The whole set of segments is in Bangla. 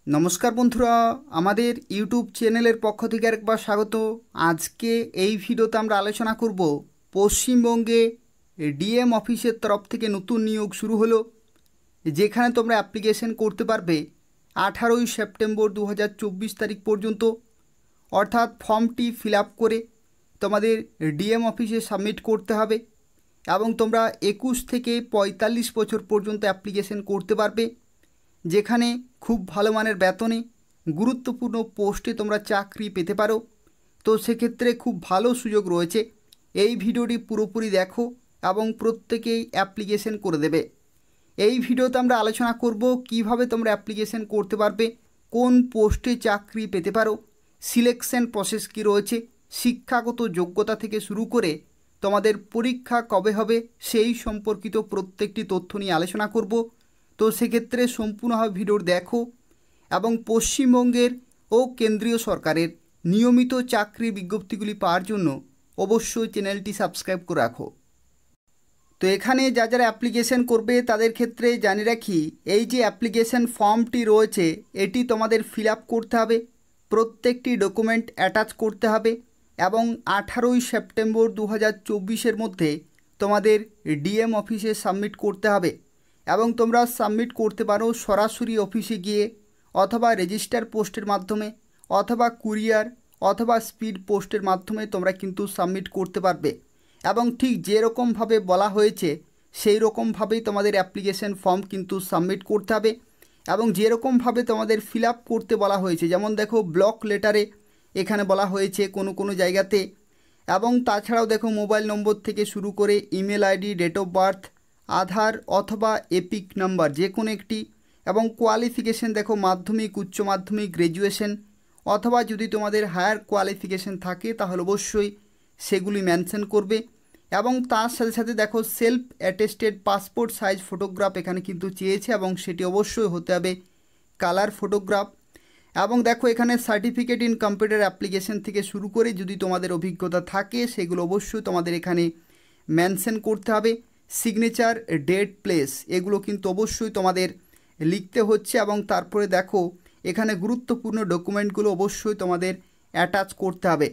নমস্কার বন্ধুরা, আমাদের ইউটিউব চ্যানেলের পক্ষ থেকে আরেকবার স্বাগত। আজকে এই ভিডিওতে আমরা আলোচনা করব পশ্চিমবঙ্গে ডিএম অফিসের তরফ থেকে নতুন নিয়োগ শুরু হলো, যেখানে তোমরা অ্যাপ্লিকেশন করতে পারবে 18ই সেপ্টেম্বর 2024 তারিখ পর্যন্ত। অর্থাৎ ফর্মটি ফিল আপ করে তোমাদের ডিএম অফিসে সাবমিট করতে হবে এবং তোমরা 21 থেকে 45 বছর পর্যন্ত অ্যাপ্লিকেশন করতে পারবে, যেখানে খুব ভালো মানের বেতনে গুরুত্বপূর্ণ পোস্টে তোমরা চাকরি পেতে পারো। তো সেক্ষেত্রে খুব ভালো সুযোগ রয়েছে। এই ভিডিওটি পুরোপুরি দেখো এবং প্রত্যেকেই অ্যাপ্লিকেশন করে দেবে। এই ভিডিওতে আমরা আলোচনা করব কিভাবে তোমরা অ্যাপ্লিকেশন করতে পারবে, কোন পোস্টে চাকরি পেতে পারো, সিলেকশন প্রসেস কী রয়েছে, শিক্ষাগত যোগ্যতা থেকে শুরু করে তোমাদের পরীক্ষা কবে হবে সেই সম্পর্কিত প্রত্যেকটি তথ্য নিয়ে আলোচনা করব। তো সেক্ষেত্রে সম্পূর্ণভাবে ভিডিওর দেখো এবং পশ্চিমবঙ্গের ও কেন্দ্রীয় সরকারের নিয়মিত চাকরি বিজ্ঞপ্তিগুলি পাওয়ার জন্য অবশ্যই চ্যানেলটি সাবস্ক্রাইব করে রাখো। তো এখানে যারা অ্যাপ্লিকেশন করবে তাদের ক্ষেত্রে জানিয়ে রাখি, এই যে অ্যাপ্লিকেশন ফর্মটি রয়েছে এটি তোমাদের ফিল আপ করতে হবে, প্রত্যেকটি ডকুমেন্ট অ্যাটাচ করতে হবে এবং 18ই সেপ্টেম্বর 2024-এর মধ্যে তোমাদের ডিএম অফিসে সাবমিট করতে হবে। এবং তোমরা সাবমিট করতে পারো সরাসরি অফিসে গিয়ে, অথবা রেজিস্টার পোস্টের মাধ্যমে, অথবা কুরিয়ার, অথবা স্পিড পোস্টের মাধ্যমে তোমরা কিন্তু সাবমিট করতে পারবে। এবং ঠিক যেরকমভাবে বলা হয়েছে সেই রকমভাবেই তোমাদের অ্যাপ্লিকেশন ফর্ম কিন্তু সাবমিট করতে হবে এবং যেরকমভাবে তোমাদের ফিল আপ করতে বলা হয়েছে, যেমন দেখো ব্লক লেটারে এখানে বলা হয়েছে কোনো কোনো জায়গাতে, এবং তাছাড়াও দেখো মোবাইল নম্বর থেকে শুরু করে email ID, date of birth, Aadhaar অথবা এপিক নাম্বার যে কোনো একটি, এবং কোয়ালিফিকেশন দেখো মাধ্যমিক, উচ্চ মাধ্যমিক, গ্র্যাজুয়েশন, অথবা যদি তোমাদের হায়ার কোয়ালিফিকেশন থাকে তাহলে অবশ্যই সেগুলি মেনশন করবে। এবং তার সাথে সাথে দেখো self attested passport size photograph এখানে কিন্তু চেয়েছে এবং সেটি অবশ্যই হতে হবে কালার ফটোগ্রাফ। এবং দেখো এখানে সার্টিফিকেট ইন কম্পিউটার অ্যাপ্লিকেশন থেকে শুরু করে যদি তোমাদের অভিজ্ঞতা থাকে সেগুলো অবশ্যই তোমাদের এখানে মেনশন করতে হবে। সিগনেচার, ডেট, প্লেস এগুলো কিন্তু অবশ্যই তোমাদের লিখতে হচ্ছে। এবং তারপরে দেখো এখানে গুরুত্বপূর্ণ ডকুমেন্টগুলো অবশ্যই তোমাদের অ্যাটাচ করতে হবে,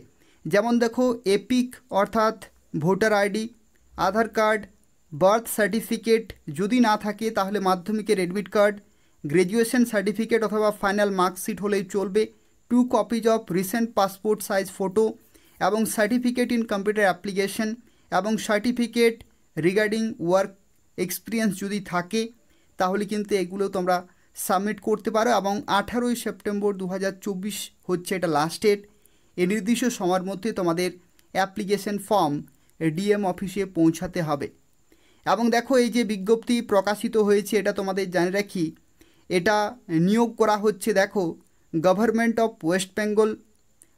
যেমন দেখো এপিক অর্থাৎ ভোটার আইডি, আধার কার্ড, বার্থ সার্টিফিকেট যদি না থাকে তাহলে মাধ্যমিকের অ্যাডমিট কার্ড, গ্র্যাজুয়েশন সার্টিফিকেট অথবা ফাইনাল মার্কশিট হলেই চলবে, 2 copies of recent passport size photo, এবং সার্টিফিকেট ইন কম্পিউটার অ্যাপ্লিকেশন এবং সার্টিফিকেট রিগার্ডিং ওয়ার্ক এক্সপিরিয়েন্স যদি থাকে তাহলে কিন্তু এগুলো তোমরা সাবমিট করতে পারো। এবং 18ই সেপ্টেম্বর 2024 হচ্ছে এটা লাস্ট ডেট। এই নির্দিষ্ট সময়ের মধ্যে তোমাদের অ্যাপ্লিকেশন ফর্ম ডিএম অফিসে পৌঁছাতে হবে। এবং দেখো এই যে বিজ্ঞপ্তি প্রকাশিত হয়েছে এটা তোমাদের জানিয়ে রাখি, এটা নিয়োগ করা হচ্ছে দেখো government of West Bengal,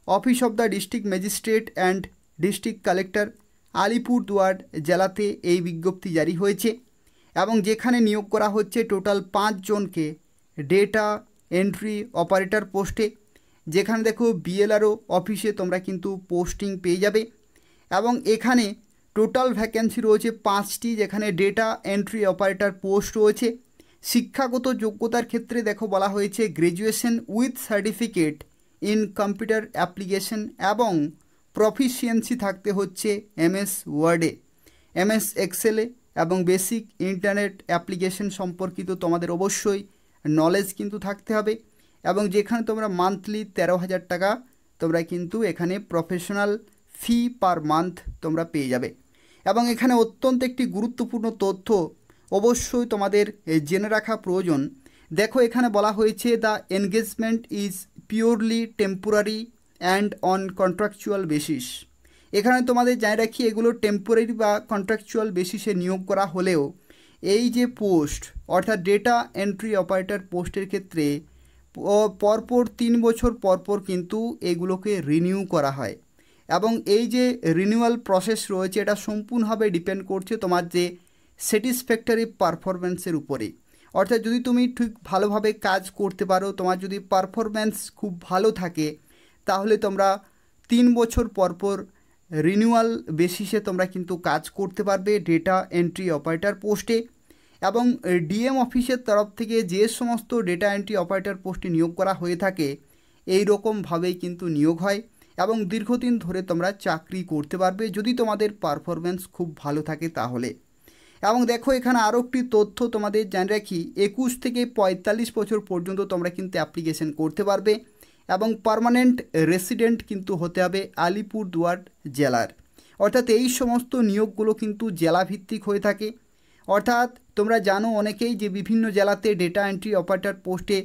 office of the district magistrate and district collector, Alipurduar জেলাতে এই বিজ্ঞপ্তি জারি হয়েছে। এবং যেখানে নিয়োগ করা হচ্ছে টোটাল 5 জনকে ডেটা এন্ট্রি অপারেটর পোস্টে, যেখানে দেখো বিএলআরও অফিসে তোমরা কিন্তু পোস্টিং পেয়ে যাবে। এবং এখানে টোটাল ভ্যাকেন্সি রয়েছে 5টি, যেখানে ডেটা এন্ট্রি অপারেটর পোস্ট রয়েছে। শিক্ষাগত যোগ্যতার ক্ষেত্রে দেখো বলা হয়েছে graduation with certificate in computer application এবং প্রফিসিয়েন্সি থাকতে হচ্ছে এমএস ওয়ার্ডে, এমএস এক্সেলে এবং বেসিক ইন্টারনেট অ্যাপ্লিকেশন সম্পর্কিত তোমাদের অবশ্যই নলেজ কিন্তু থাকতে হবে। এবং যেখানে তোমরা মান্থলি 13,000 টাকা তোমরা কিন্তু এখানে প্রফেশনাল ফি পার মান্থ তোমরা পেয়ে যাবে। এবং এখানে অত্যন্ত একটি গুরুত্বপূর্ণ তথ্য অবশ্যই তোমাদের জেনে রাখা প্রয়োজন। দেখো এখানে বলা হয়েছে the engagement is purely temporary and on contractual basis. এখানে তোমাদের জানিয়ে রাখি এগুলো টেম্পোরারি বা কন্ট্রাকচুয়াল বেসিসে নিয়োগ করা হলেও এই যে পোস্ট অর্থাৎ ডেটা এন্ট্রি অপারেটর পোস্টের ক্ষেত্রে পরপর 3 বছর পরপর কিন্তু এগুলোকে রিনিউ করা হয়। এবং এই যে রিনিউয়াল প্রসেস রয়েছে এটা সম্পূর্ণভাবে ডিপেন্ড করছে তোমার যে স্যাটিসফ্যাক্টরি পারফরম্যান্সের উপরে। অর্থাৎ যদি তুমি ঠিক ভালোভাবে কাজ করতে পারো, তোমার যদি পারফরম্যান্স খুব ভালো থাকে তাহলে তোমরা 3 বছর পরপর রিনিউয়াল বেসিসে তোমরা কিন্তু কাজ করতে পারবে ডেটা এন্ট্রি অপারেটর পোস্টে। এবং ডিএম অফিসের তরফ থেকে যে সমস্ত ডেটা এন্ট্রি অপারেটর পোস্টে নিয়োগ করা হয়ে থাকে এই রকমভাবেই কিন্তু নিয়োগ হয় এবং দীর্ঘদিন ধরে তোমরা চাকরি করতে পারবে যদি তোমাদের পারফরমেন্স খুব ভালো থাকে তাহলে। এবং দেখো এখানে আরও একটি তথ্য তোমাদের জানিয়ে রাখি, 21 থেকে 45 বছর পর্যন্ত তোমরা কিন্তু অ্যাপ্লিকেশন করতে পারবে এবং পার্মানেন্ট রেসিডেন্ট কিন্তু হতে হবে আলিপুরদুয়ার জেলার। অর্থাৎ এই সমস্ত নিয়োগগুলো কিন্তু জেলাভিত্তিক হয়ে থাকে। অর্থাৎ তোমরা জানো অনেকেই যে বিভিন্ন জেলাতে ডেটা এন্ট্রি অপারেটর পোস্টে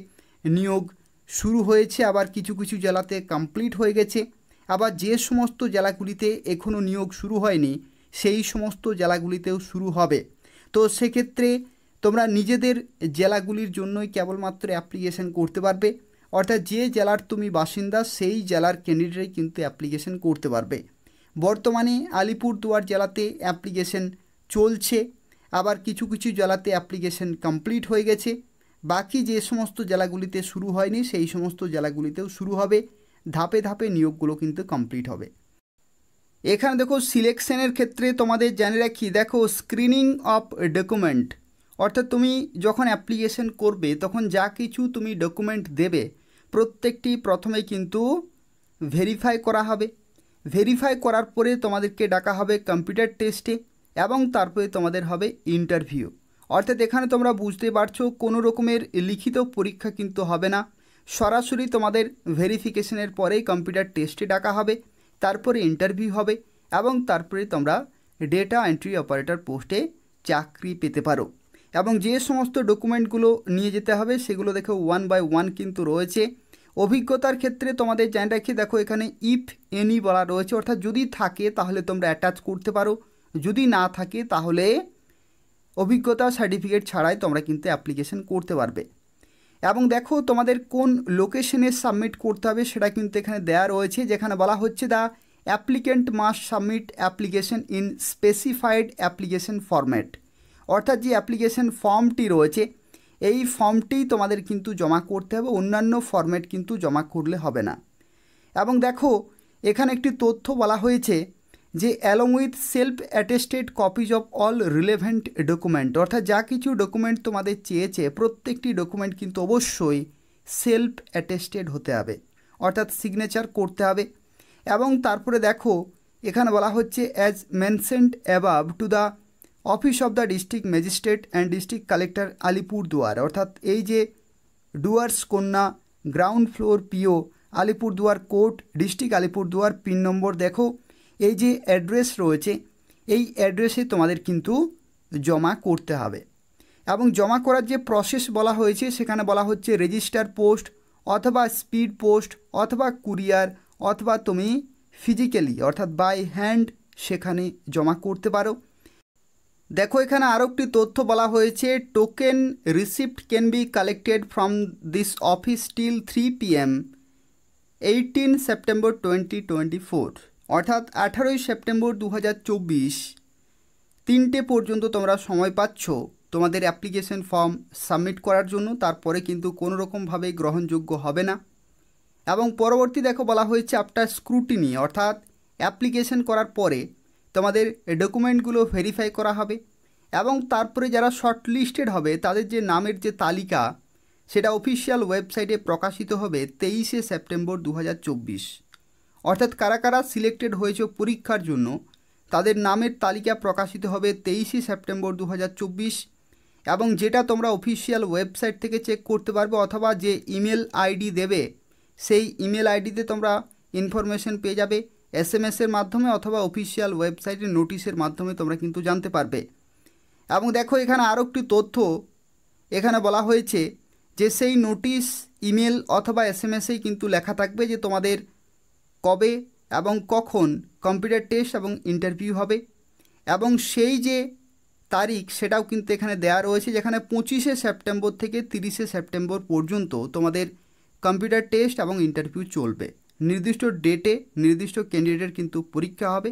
নিয়োগ শুরু হয়েছে, আবার কিছু কিছু জেলাতে কমপ্লিট হয়ে গেছে, আবার যে সমস্ত জেলাগুলিতে এখনও নিয়োগ শুরু হয়নি সেই সমস্ত জেলাগুলিতেও শুরু হবে। তো সেক্ষেত্রে তোমরা নিজেদের জেলাগুলির জন্যই কেবলমাত্র অ্যাপ্লিকেশন করতে পারবে। অর্থাৎ যে জেলার তুমি বাসিন্দা সেই জেলার ক্যান্ডিডেটই কিন্তু অ্যাপ্লিকেশন করতে পারবে। বর্তমানে আলিপুরদুয়ার জেলাতে অ্যাপ্লিকেশন চলছে, আবার কিছু কিছু জেলাতে অ্যাপ্লিকেশন কমপ্লিট হয়ে গেছে। বাকি যে সমস্ত জেলাগুলিতে শুরু হয়নি সেই সমস্ত জেলাগুলিতেও শুরু হবে। ধাপে ধাপে নিয়োগগুলো কিন্তু কমপ্লিট হবে। এখানে দেখো সিলেকশনের ক্ষেত্রে তোমাদের জানিয়ে রাখি, দেখো স্ক্রিনিং অফ ডকুমেন্ট, অর্থাৎ তুমি যখন অ্যাপ্লিকেশন করবে তখন যা কিছু তুমি ডকুমেন্ট দেবে প্রত্যেকটি প্রথমে কিন্তু ভেরিফাই করা হবে। ভেরিফাই করার পরে তোমাদেরকে ডাকা হবে কম্পিউটার টেস্টে এবং তারপরে তোমাদের হবে ইন্টারভিউ। অর্থাৎ এখানে তোমরা বুঝতে পারছো কোনো রকমের লিখিত পরীক্ষা কিন্তু হবে না, সরাসরি তোমাদের ভেরিফিকেশনের পরেই কম্পিউটার টেস্টে ডাকা হবে, তারপরে ইন্টারভিউ হবে এবং তারপরে তোমরা ডেটা এন্ট্রি অপারেটর পোস্টে চাকরি পেতে পারো। এবং যে সমস্ত ডকুমেন্টগুলো নিয়ে যেতে হবে সেগুলো দেখো 1 বাই 1 কিন্তু রয়েছে। অভিজ্ঞতার ক্ষেত্রে তোমাদের জানিয়ে রাখি, দেখো এখানে ইফ এনি বলা রয়েছে, অর্থাৎ যদি থাকে তাহলে তোমরা অ্যাটাচ করতে পারো, যদি না থাকে তাহলে অভিজ্ঞতা সার্টিফিকেট ছাড়াই তোমরা কিন্তু অ্যাপ্লিকেশন করতে পারবে। এবং দেখো তোমাদের কোন লোকেশনে সাবমিট করতে হবে সেটা কিন্তু এখানে দেওয়া রয়েছে, যেখানে বলা হচ্ছে the applicant must submit application in specified application format. অর্থাৎ যে অ্যাপ্লিকেশন ফর্মটি রয়েছে এই ফর্মটি তোমাদের কিন্তু জমা করতে হবে, অন্যান্য ফরম্যাট কিন্তু জমা করলে হবে না। এবং দেখো এখানে একটি তথ্য বলা হয়েছে যে along with self attested copies of all relevant document, অর্থাৎ যা কিছু ডকুমেন্ট তোমাদের চেয়েছে প্রত্যেকটি ডকুমেন্ট কিন্তু অবশ্যই সেলফ অ্যাটেস্টেড হতে হবে, অর্থাৎ সিগনেচার করতে হবে। এবং তারপরে দেখো এখানে বলা হচ্ছে as mentioned above to the office of the district magistrate and district collector Alipurduar, অর্থাৎ এই যে Dooars Kanya ground floor PO Alipurduar court district Alipurduar, pin number দেখো এই যে অ্যাড্রেস রয়েছে এই অ্যাড্রেসে তোমাদের কিন্তু জমা করতে হবে। এবং জমা করার যে প্রসেস বলা হয়েছে সেখানে বলা হচ্ছে রেজিস্টার পোস্ট অথবা স্পিড পোস্ট অথবা কুরিয়ার অথবা তুমি ফিজিক্যালি অর্থাৎ বাই হ্যান্ড সেখানে জমা করতে পারো। দেখো এখানে আরও একটি তথ্য বলা হয়েছে, token receipt can be collected from this office till 3 PM 18 September 2024, অর্থাৎ 18ই সেপ্টেম্বর 2024 3টে পর্যন্ত তোমরা সময় পাচ্ছ তোমাদের অ্যাপ্লিকেশন ফর্ম সাবমিট করার জন্য, তারপরে কিন্তু কোনো রকমভাবে গ্রহণযোগ্য হবে না। এবং পরবর্তী দেখো বলা হয়েছে আফটার স্ক্রুটিনি, অর্থাৎ অ্যাপ্লিকেশন করার পরে তোমাদের ডকুমেন্টগুলো ভেরিফাই করা হবে এবং তারপরে যারা শর্ট লিস্টেড হবে তাদের যে নামের যে তালিকা সেটা অফিসিয়াল ওয়েবসাইটে প্রকাশিত হবে 23শে সেপ্টেম্বর 2024। অর্থাৎ কারা কারা সিলেক্টেড হয়েছে পরীক্ষার জন্য তাদের নামের তালিকা প্রকাশিত হবে 23শে সেপ্টেম্বর 2024। এবং যেটা তোমরা অফিসিয়াল ওয়েবসাইট থেকে চেক করতে পারবে অথবা যে ইমেল আইডি দেবে সেই ইমেল আইডিতে তোমরা ইনফরমেশন পেয়ে যাবে SMS-এর মাধ্যমে অথবা অফিসিয়াল ওয়েবসাইটের নোটিশের মাধ্যমে তোমরা কিন্তু জানতে পারবে। এবং দেখো এখানে আরও একটি তথ্য এখানে বলা হয়েছে যে সেই নোটিশ ইমেল অথবা SMS-এই কিন্তু লেখা থাকবে যে তোমাদের কবে এবং কখন কম্পিউটার টেস্ট এবং ইন্টারভিউ হবে এবং সেই যে তারিখ সেটাও কিন্তু এখানে দেওয়া রয়েছে, যেখানে 25শে সেপ্টেম্বর থেকে 30শে সেপ্টেম্বর পর্যন্ত তোমাদের কম্পিউটার টেস্ট এবং ইন্টারভিউ চলবে। নির্দিষ্ট ডেটে নির্দিষ্ট ক্যান্ডিডেটের কিন্তু পরীক্ষা হবে।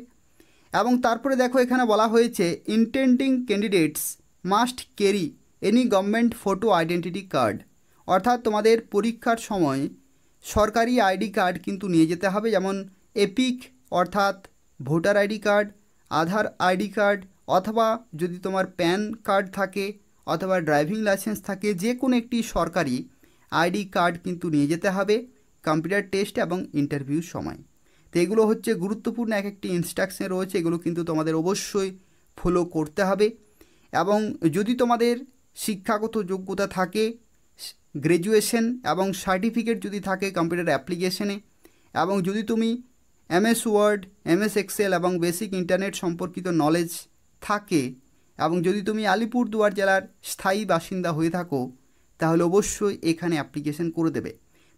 এবং তারপরে দেখো এখানে বলা হয়েছে intending candidates must carry any government photo identity card, অর্থাৎ তোমাদের পরীক্ষার সময় সরকারি আইডি কার্ড কিন্তু নিয়ে যেতে হবে, যেমন এপিক অর্থাৎ ভোটার আইডি কার্ড, আধার আইডি কার্ড অথবা যদি তোমার প্যান কার্ড থাকে অথবা ড্রাইভিং লাইসেন্স থাকে, যে কোনো একটি সরকারি আইডি কার্ড কিন্তু নিয়ে যেতে হবে কম্পিউটার টেস্ট এবং ইন্টারভিউর সময়। তো এগুলো হচ্ছে গুরুত্বপূর্ণ এক একটি ইনস্ট্রাকশন রয়েছে, এগুলো কিন্তু তোমাদের অবশ্যই ফলো করতে হবে। এবং যদি তোমাদের শিক্ষাগত যোগ্যতা থাকে, গ্র্যাজুয়েশন এবং সার্টিফিকেট যদি থাকে কম্পিউটার অ্যাপ্লিকেশনে, এবং যদি তুমি MS ওয়ার্ড, MS এক্সেল এবং বেসিক ইন্টারনেট সম্পর্কিত নলেজ থাকে, এবং যদি তুমি আলিপুরদুয়ার জেলার স্থায়ী বাসিন্দা হয়ে থাকো, তাহলে অবশ্যই এখানে অ্যাপ্লিকেশন করে দেবে।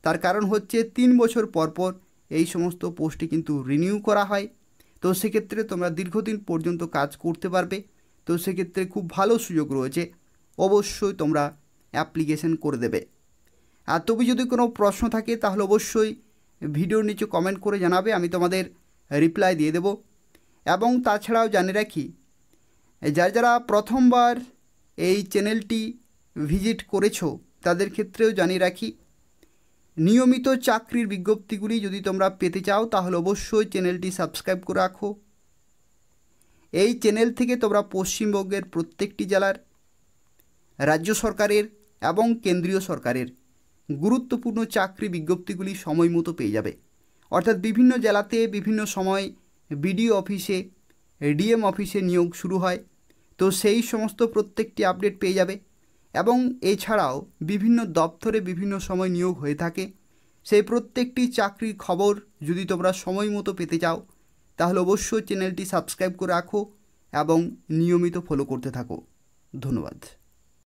তার কারণ হচ্ছে 3 বছর পর পর এই সমস্ত পোস্টে কিন্তু রিনিউ করা হয়। তো সেক্ষেত্রে তোমরা দীর্ঘদিন পর্যন্ত কাজ করতে পারবে। তো সেক্ষেত্রে খুব ভালো সুযোগ রয়েছে, অবশ্যই তোমরা অ্যাপ্লিকেশন করে দেবে। আর তবে যদি কোনো প্রশ্ন থাকে তাহলে অবশ্যই ভিডিওর নিচে কমেন্ট করে জানাবে, আমি তোমাদের রিপ্লাই দিয়ে দেব। এবং তাছাড়াও জানিয়ে রাখি, যারা প্রথমবার এই চ্যানেলটি ভিজিট করেছো তাদের ক্ষেত্রেও জানিয়ে রাখি, নিয়মিত চাকরির বিজ্ঞপ্তিগুলি যদি তোমরা পেতে চাও তাহলে অবশ্যই চ্যানেলটি সাবস্ক্রাইব করে রাখো। এই চ্যানেল থেকে তোমরা পশ্চিমবঙ্গের প্রত্যেকটি জেলার, রাজ্য সরকারের এবং কেন্দ্রীয় সরকারের গুরুত্বপূর্ণ চাকরি বিজ্ঞপ্তিগুলি সময় মতো পেয়ে যাবে। অর্থাৎ বিভিন্ন জেলাতে বিভিন্ন সময় বিডিও অফিসে, ডিএম অফিসে নিয়োগ শুরু হয়, তো সেই সমস্ত প্রত্যেকটি আপডেট পেয়ে যাবে। এবং এছাড়াও বিভিন্ন দপ্তরে বিভিন্ন সময় নিয়োগ হয়ে থাকে, সেই প্রত্যেকটি চাকরির খবর যদি তোমরা সময় মতো পেতে চাও তাহলে অবশ্যই চ্যানেলটি সাবস্ক্রাইব করে রাখো এবং নিয়মিত ফলো করতে থাকো। ধন্যবাদ।